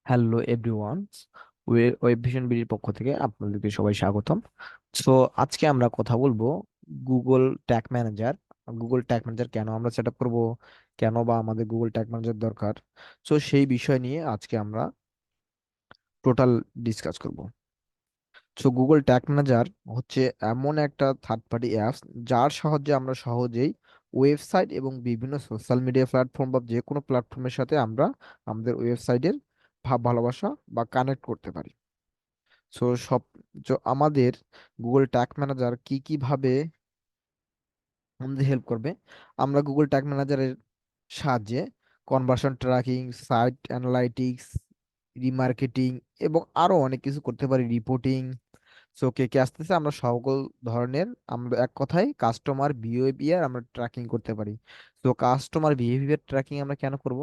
Hello everyone, web vision বিডির পক্ষ থেকে আপনাদেরকে সবাই স্বাগতম। সো আজকে আমরা কথা বলবো Google tag manager. Google tag manager কেন আমরা সেট আপ করবো, কেন বা আমাদের গুগল ট্যাগ ম্যানেজার দরকার। সো সেই বিষয় নিয়ে আজকে আমরা টোটাল ডিসকাস করব। সো গুগল ট্যাগ ম্যানেজার হচ্ছে এমন একটা থার্ড পার্টি অ্যাপস যার সাহায্যে আমরা সহজেই ওয়েবসাইট এবং বিভিন্ন সোশ্যাল মিডিয়া প্ল্যাটফর্ম বা যে কোনো প্ল্যাটফর্মের সাথে আমরা আমাদের ওয়েবসাইটের ভাব ভালোবাসা বা কানেক্ট করতে পারি। সো সব আমাদের গুগল ট্যাগ ম্যানেজার কি কি ভাবে আমাদের হেল্প করবে। আমরা গুগল ট্যাগ ম্যানেজারের সাহায্যে conversion tracking, site analytics, remarketing এবং আরো অনেক কিছু করতে পারি, রিপোর্টিং। সো কে কে আসতেছে, আমরা সকল ধরনের, আমরা এক কথায় কাস্টমার বিহেভিয়ার আমরা ট্র্যাকিং করতে পারি। তো কাস্টমার বিহেভিয়ার ট্র্যাকিং আমরা কেন করব?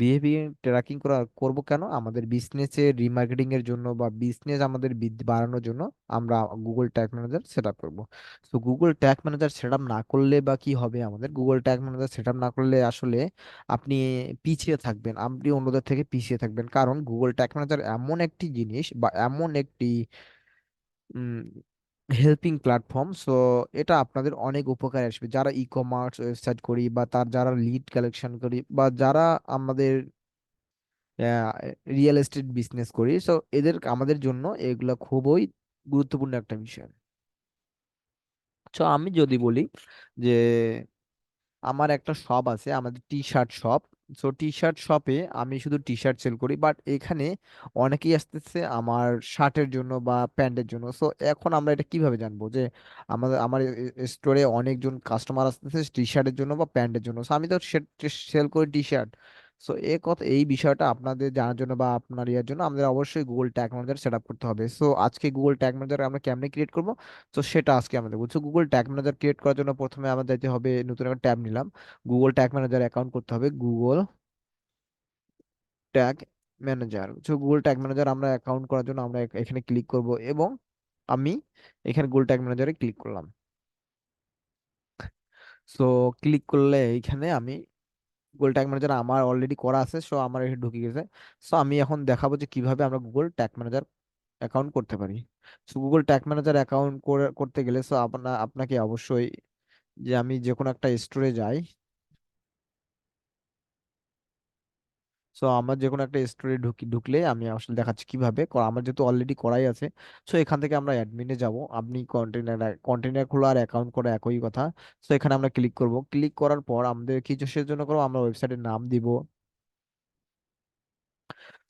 বিহেভিয়ার ট্র্যাকিং করব কেন? আমাদের বিজনেসের রিমার্কেটিং এর জন্য বা বিজনেস আমাদের বৃদ্ধি বাড়ানোর জন্য আমরা Google tag manager set up করবো। তো Google tag manager set up না করলে বা কি হবে, আমাদের Google tag manager set up না করলে আসলে আপনি পিছিয়ে থাকবেন, আপনি অন্যদের থেকে পিছিয়ে থাকবেন। কারণ গুগল ট্যাগ ম্যানেজার এমন একটি জিনিস বা এমন একটি হেল্পিং প্ল্যাটফর্ম। সো এটা আপনাদের অনেক উপকারে আসবে, যারা ই কমার্স ওয়েবসাইট করি বা তার যারা লিড কালেকশন করি বা যারা আমাদের রিয়েল এস্টেট বিজনেস করি। সো এদের আমাদের জন্য এগুলা খুবই গুরুত্বপূর্ণ একটা বিষয়। তো আমি যদি বলি যে আমার একটা শপ আছে, আমাদের T shirt shop. So T shirt শপে আমি শুধু টি শার্ট সেল করি, বাট এখানে অনেকেই আসতেছে আমার শার্টের জন্য বা প্যান্টের জন্য। সো এখন আমরা এটা কিভাবে জানবো যে আমার স্টোরে অনেকজন কাস্টমার আসতেছে টি শার্টের জন্য বা প্যান্টের জন্য? সো আমি তো সেল করি টি শার্ট। সো এই বিষয়টা আপনাদের জানার জন্য বা আপনার ইয়ার জন্য আমাদের অবশ্যই Google tag manager set up করতে হবে। সো আজকে গুগল ট্যাগ ম্যানেজার আমরা কেমনে ক্রিয়েট করবো, তো সেটা আজকে আমাদের বলছো। গুগল ট্যাগ ম্যানেজার ক্রিয়েট করার জন্য প্রথমে আমাদের যেতে হবে, নতুন একটা ট্যাব নিলাম, গুগল ট্যাগ ম্যানেজার অ্যাকাউন্ট করতে হবে। Google tag manager, Google tag manager আমরা অ্যাকাউন্ট করার জন্য আমরা এখানে ক্লিক করব এবং আমি এখানে গুগল ট্যাগ ম্যানেজারে ক্লিক করলাম। সো ক্লিক করলে এইখানে আমি গুগল ট্যাগ ম্যানেজার আমার অলরেডি করা আছে, সো আমার এখানে ঢুকে গেছে। সো আমি এখন দেখাবো যে কিভাবে আমরা গুগল ট্যাগ ম্যানেজার অ্যাকাউন্ট করতে পারি। So Google tag manager account করতে গেলে সো আপনাকে অবশ্যই, যে আমি যে কোনো একটা স্টোরে যাই। সো আমার যে কোনো একটা স্টোরে ঢুকলে আমি আসলে দেখাচ্ছি কিভাবে আমার যেহেতু অলরেডি করাই আছে। সো এখান থেকে আমরা অ্যাডমিনে যাব, আপনি কন্টেনার খোলা আর অ্যাকাউন্ট করা একই কথা। সো এখানে আমরা ক্লিক করব, ক্লিক করার পর আমাদের কিছু সের জন্য করবো, আমরা ওয়েবসাইটের নাম দিব।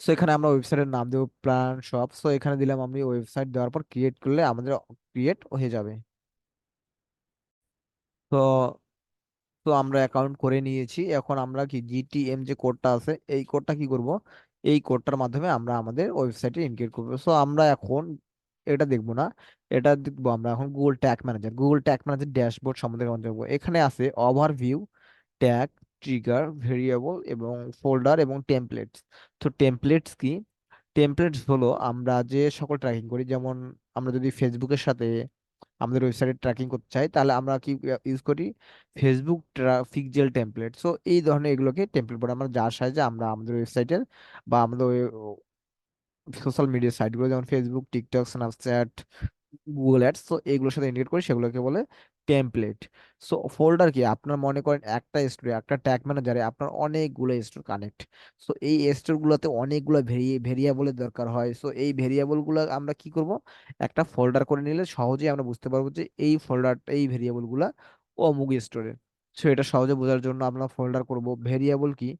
সো এখানে আমরা ওয়েবসাইটের নাম দেবো প্ল্যান শপ। সো এখানে দিলাম, আমি ওয়েবসাইট দেওয়ার পর ক্রিয়েট করলে আমাদের ক্রিয়েট হয়ে যাবে। তো তো আমরা অ্যাকাউন্ট করে নিয়েছি, এখন আমরা কি জিটিএম যে কোডটা আছে এই কোডটা কি করব, এই কোডটার মাধ্যমে আমরা আমাদের ওয়েবসাইটে ইনক্লুড করব। সো আমরা এখন এটা দেখবো না, এটা দেখবো আমরা এখন Google tag manager. Google tag manager dashboard সম্বন্ধে আমরা জানবো। এখানে আছে ওভারভিউ, ট্যাগ, ট্রিগার, ভেরিয়েবল এবং ফোল্ডার এবং টেমপ্লেটস। তো টেমপ্লেটস কি? টেমপ্লেটস হলো আমরা যে সকল ট্র্যাকিং করি, যেমন আমরা যদি ফেসবুকের সাথে আমাদের ওয়েবসাইটে ট্র্যাকিং করতে চাই তাহলে আমরা কি ইউজ করি? Facebook pixel template. সো এই ধরনের এগুলোকে টেমপ্লেট বলে, আমরা যার সাহায্যে আমরা আমাদের ওয়েবসাইটের বা আমাদের সোশ্যাল মিডিয়া সাইটগুলো যেমন Facebook, TikTok, Snapchat, Google ads, তো এগুলোর সাথে ইন্টিগ্রেট করে সেগুলোকে বলে টেমপ্লেট। সো ফোল্ডার কি? আপনার মনে করেন একটা স্টোরে, একটা ট্যাগ ম্যানেজারে আপনার অনেকগুলো স্টোর কানেক্ট। সো এই স্টোর গুলোতে অনেকগুলো ভেরিয়েবলের দরকার হয়। সো এই ভেরিয়েবল গুলো আমরা কি করব, একটা ফোল্ডার করে নিলে সহজেই আমরা বুঝতে পারবো যে এই ফোল্ডারটা, এই ভেরিয়েবল গুলা অমুক স্টোরে। সো এটা সহজে বোঝার জন্য আমরা ফোল্ডার করব। ভেরিয়েবল কি?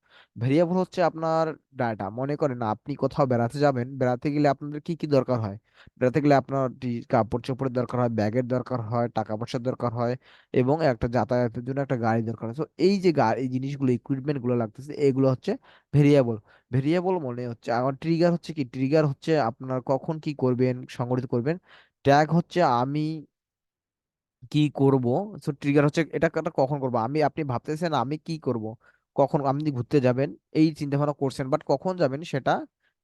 ভেরিয়েবল হচ্ছে আপনার ডাটা। মনে করেন আপনি কোথাও বেড়াতে যাবেন, বেড়াতে গেলে আপনাদের কি কি দরকার হয়? বেড়াতে গেলে আপনার কাপড় চোপড়ের দরকার হয়, ব্যাগের দরকার হয়, টাকা পয়সার দরকার হয় এবং একটা যাতায়াতের জন্য একটা গাড়ি দরকার হয়। তো এই যে গাড়ি, এই জিনিসগুলো, ইকুইপমেন্ট গুলো লাগতেছে, এগুলো হচ্ছে ভেরিয়েবল। ভেরিয়েবল মনে হচ্ছে আমার ট্রিগার হচ্ছে কি? ট্রিগার হচ্ছে আপনার কখন কি করবেন, সংগঠিত করবেন। ট্যাগ হচ্ছে আমি কি করব। সো ট্রিগার হচ্ছে এটা কখন করব, আপনি ভাবতেছেন আমি কি করব, কখন আপনি ঘুরতে যাবেন এই চিন্তা ভাবনা করছেন, বাট কখন যাবেন সেটা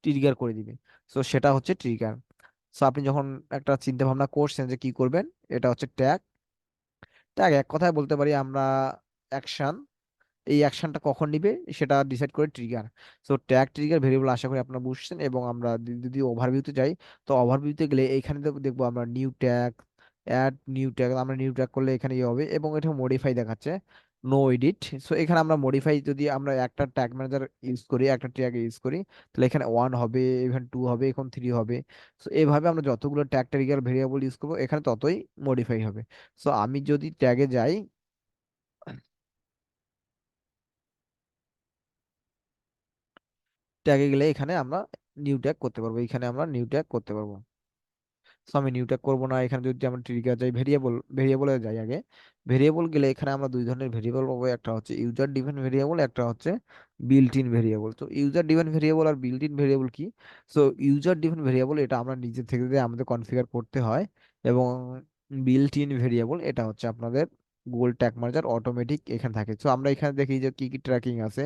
ট্রিগার করে দিবে। সো সেটা হচ্ছে ট্রিগার। সো আপনি যখন একটা চিন্তা ভাবনা করছেন যে কি করবেন, এটা হচ্ছে ট্যাগ। ট্যাগ এক কথায় বলতে পারি আমরা অ্যাকশন। এই অ্যাকশনটা কখন নিবে সেটা ডিসাইড করে trigger. So tag trigger variable আশা করি আপনারা বুঝছেন। এবং আমরা যদি ওভারভিউতে যাই, তো ওভারভিউতে গেলে এখানে দেখবো আমরা new tag, add new tag. আমরা নিউ ট্যাগ করলে এখানে ইয়ে হবে এবং এটা মডিফাই দেখাচ্ছে, নো এডিট। সো এখানে আমরা মডিফাই, যদি আমরা একটা ট্যাগ ম্যানেজার ইউজ করি, একটা ট্যাগ ইউজ করি, তাহলে এখানে 1 হবে, এখানে 2 হবে, এখন 3 হবে। সো এইভাবে আমরা যতগুলো ট্যাগ ট্রিগার ভেরিয়েবল ইউজ করবো এখানে ততই মডিফাই হবে। সো আমি যদি ট্যাগে যাই, ট্যাগে গেলে এখানে আমরা নিউ ট্যাগ করতে পারবো, এখানে আমরা নিউ ট্যাগ করতে পারবো। সো আমি নিউ ট্যাগ করবো না, এখানে যদি আমরা ট্রিগার যাই, ভেরিয়েবলে যাই আগে। ভেরিয়েবল গেলে এখানে আমরা দুই ধরনের ভেরিয়েবল পাবো, একটা হচ্ছে ইউজার ডিফাইন ভেরিয়েবল, একটা হচ্ছে বিল্ট ইন ভেরিয়েবল। তো ইউজার ডিফাইন ভেরিয়েবল আর বিল্ট ইন ভেরিয়েবল কি? সো ইউজার ডিফাইন ভেরিয়েবল এটা আমরা নিজে থেকে দিয়ে আমাদের কনফিগার করতে হয়। এবং বিল্ট ইন ভেরিয়েবল এটা হচ্ছে আপনাদের গুগল ট্যাগ ম্যানেজার অটোমেটিক এখানে থাকে। তো আমরা এখানে দেখি যে কি কি ট্র্যাকিং আছে।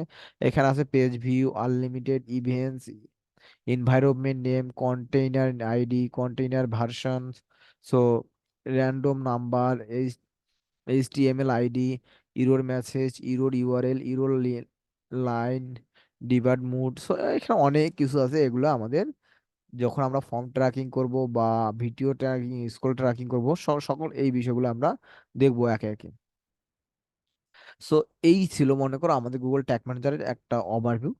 এখানে আছে page view, unlimited events, environment name, container ID, container versions, so random number, HTML ID, error message, error URL, error line, debug mode। So এখানে অনেক কিছু আছে, এগুলো আমাদের যখন আমরা ফর্ম ট্র্যাকিং করব বা ভিডিও ট্র্যাকিং, স্ক্রল ট্র্যাকিং করব, সকল এই বিষয়গুলো আমরা দেখবো একে একে। সো এই ছিল মনে করো আমাদের গুগল ট্যাগ ম্যানেজারের একটা ওভারভিউ।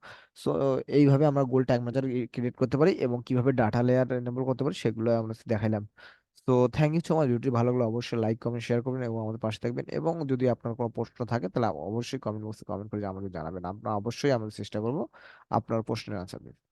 সো এইভাবে আমরা গুগল ট্যাগ ম্যানেজার ক্রিয়েট করতে পারি এবং কিভাবে ডাটা লেয়ার এনেবল করতে পারি সেগুলো আমরা দেখাইলাম। তো থ্যাংক ইউ সো মাচ। ভিডিওটি ভালো লাগলে অবশ্যই লাইক কমেন্ট শেয়ার করবেন এবং আমাদের পাশে থাকবেন। এবং যদি আপনার কোনো প্রশ্ন থাকে তাহলে অবশ্যই কমেন্ট বক্সে কমেন্ট করে আমাকে জানাবেন। আমরা অবশ্যই আমাদের চেষ্টা করবো আপনার প্রশ্নের আনসার দিতে।